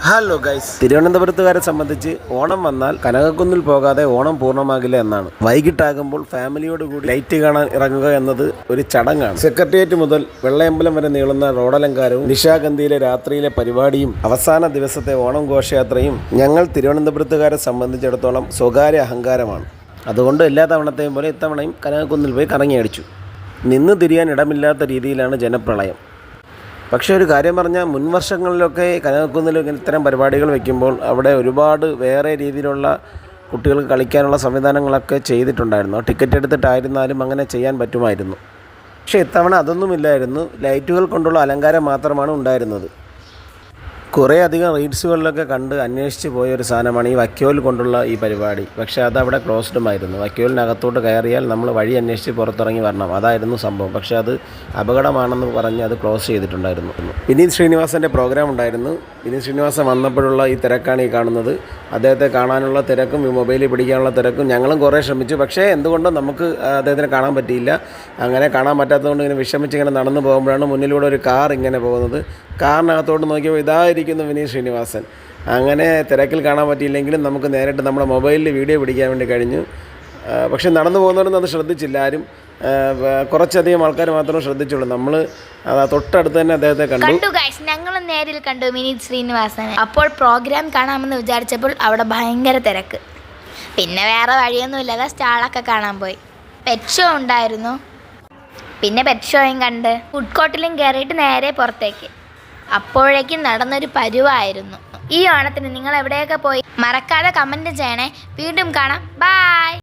Hello guys, തിരുവനന്തപുരത്തുകാരെ സംബന്ധിച്ച് ഓണം വന്നാൽ കനകക്കുന്നിൽ പോകാതെ ഓണം പൂർണ്ണമാകില്ല എന്നാണ്. വൈകിട്ടാകുമ്പോൾ ഫാമിലിയോട് കൂടി ലൈറ്റ് കാണാൻ ഇറങ്ങുക എന്നത് ഒരു ചടങ്ങാണ്. സെക്രട്ടേറിയറ്റ് മുതൽ വെള്ളയമ്പലം വരെ നീളുന്ന റോഡലങ്കാരവും നിശാഗന്ധിയിലെ രാത്രിയിലെ പരിപാടിയും അവസാന ദിവസത്തെ ഓണം ഘോഷയാത്രയും ഞങ്ങൾ തിരുവനന്തപുരത്തുകാരെ സംബന്ധിച്ചിടത്തോളം സ്വകാര്യ അഹങ്കാരമാണ്. അതുകൊണ്ട് എല്ലാ തവണത്തെയും പോലെ ഇത്തവണയും കനകക്കുന്നിൽ പോയി കറങ്ങിയടിച്ചു. നിന്ന് തിരിയാൻ ഇടമില്ലാത്ത രീതിയിലാണ് ജനപ്രളയം. പക്ഷേ ഒരു കാര്യം പറഞ്ഞാൽ, മുൻവർഷങ്ങളിലൊക്കെ കനകക്കുന്നിൽ ഇത്തരം പരിപാടികൾ വയ്ക്കുമ്പോൾ അവിടെ ഒരുപാട് വേറെ രീതിയിലുള്ള കുട്ടികൾക്ക് കളിക്കാനുള്ള സംവിധാനങ്ങളൊക്കെ ചെയ്തിട്ടുണ്ടായിരുന്നു. ടിക്കറ്റ് എടുത്തിട്ടായിരുന്നാലും അങ്ങനെ ചെയ്യാൻ പറ്റുമായിരുന്നു. പക്ഷേ ഇത്തവണ അതൊന്നുമില്ലായിരുന്നു. ലൈറ്റുകൾ കൊണ്ടുള്ള അലങ്കാരം മാത്രമാണ് ഉണ്ടായിരുന്നത്. കുറേ അധികം റീൽസുകളിലൊക്കെ കണ്ട് അന്വേഷിച്ച് പോയൊരു സാധനമാണ് ഈ വക്യോൽ കൊണ്ടുള്ള ഈ പരിപാടി. പക്ഷേ അതവിടെ ക്ലോസ്ഡുമായിരുന്നു. വക്യോലിനകത്തോട്ട് കയറിയാൽ നമ്മൾ വഴി അന്വേഷിച്ച് പുറത്തിറങ്ങി വരണം, അതായിരുന്നു സംഭവം. പക്ഷേ അത് അപകടമാണെന്ന് പറഞ്ഞ് അത് ക്ലോസ് ചെയ്തിട്ടുണ്ടായിരുന്നു. വിനീത് ശ്രീനിവാസൻ്റെ പ്രോഗ്രാം ഉണ്ടായിരുന്നു. വിനീത് ശ്രീനിവാസൻ വന്നപ്പോഴുള്ള ഈ തിരക്കാണ് ഈ കാണുന്നത്. അദ്ദേഹത്തെ കാണാനുള്ള തിരക്കും ഈ മൊബൈലിൽ പിടിക്കാനുള്ള തിരക്കും ഞങ്ങളും കുറേ ശ്രമിച്ചു. പക്ഷേ എന്തുകൊണ്ടോ നമുക്ക് അദ്ദേഹത്തിനെ കാണാൻ പറ്റിയില്ല. അങ്ങനെ കാണാൻ പറ്റാത്തതുകൊണ്ട് ഇങ്ങനെ വിഷമിച്ച് ഇങ്ങനെ നടന്നു പോകുമ്പോഴാണ് മുന്നിലൂടെ ഒരു കാർ ഇങ്ങനെ പോകുന്നത്. കാറിനകത്തോട്ട് നോക്കിയപ്പോൾ ഇതായിരിക്കുന്നു വിനീത് ശ്രീനിവാസൻ. അങ്ങനെ തിരക്കിൽ കാണാൻ പറ്റിയില്ലെങ്കിലും നമുക്ക് നേരിട്ട് നമ്മുടെ മൊബൈലിൽ വീഡിയോ പിടിക്കാൻ വേണ്ടി കഴിഞ്ഞു. പക്ഷേ നടന്നു പോകുന്നവരൊന്നും അത് ശ്രദ്ധിച്ചില്ല ആരും. കുറച്ചധികം ആൾക്കാർ മാത്രമേ ശ്രദ്ധിച്ചുള്ളൂ. നമ്മൾ തൊട്ടടുത്ത് തന്നെ അദ്ദേഹത്തെ കണ്ടു. ഞങ്ങൾ നേരിൽ കണ്ടു വിനീത് ശ്രീനിവാസനെ. അപ്പോൾ പ്രോഗ്രാം കാണാമെന്ന് വിചാരിച്ചപ്പോൾ അവിടെ ഭയങ്കര തിരക്ക്. പിന്നെ വേറെ വഴിയൊന്നും ഇല്ലാതെ സ്റ്റാളൊക്കെ കാണാൻ പോയി. പെറ്റ് ഷോ ഉണ്ടായിരുന്നു. പിന്നെ പെറ്റ് ഷോയും കണ്ട് ഫുഡ് കോർട്ടിലും കയറിയിട്ട് നേരെ പുറത്തേക്ക്. അപ്പോഴേക്കും നടന്നൊരു പരുവായിരുന്നു. ഈ ഓണത്തിന് നിങ്ങൾ എവിടെയൊക്കെ പോയി? മറക്കാതെ കമൻറ്റ് ചെയ്യണേ. വീണ്ടും കാണാം. ബൈ.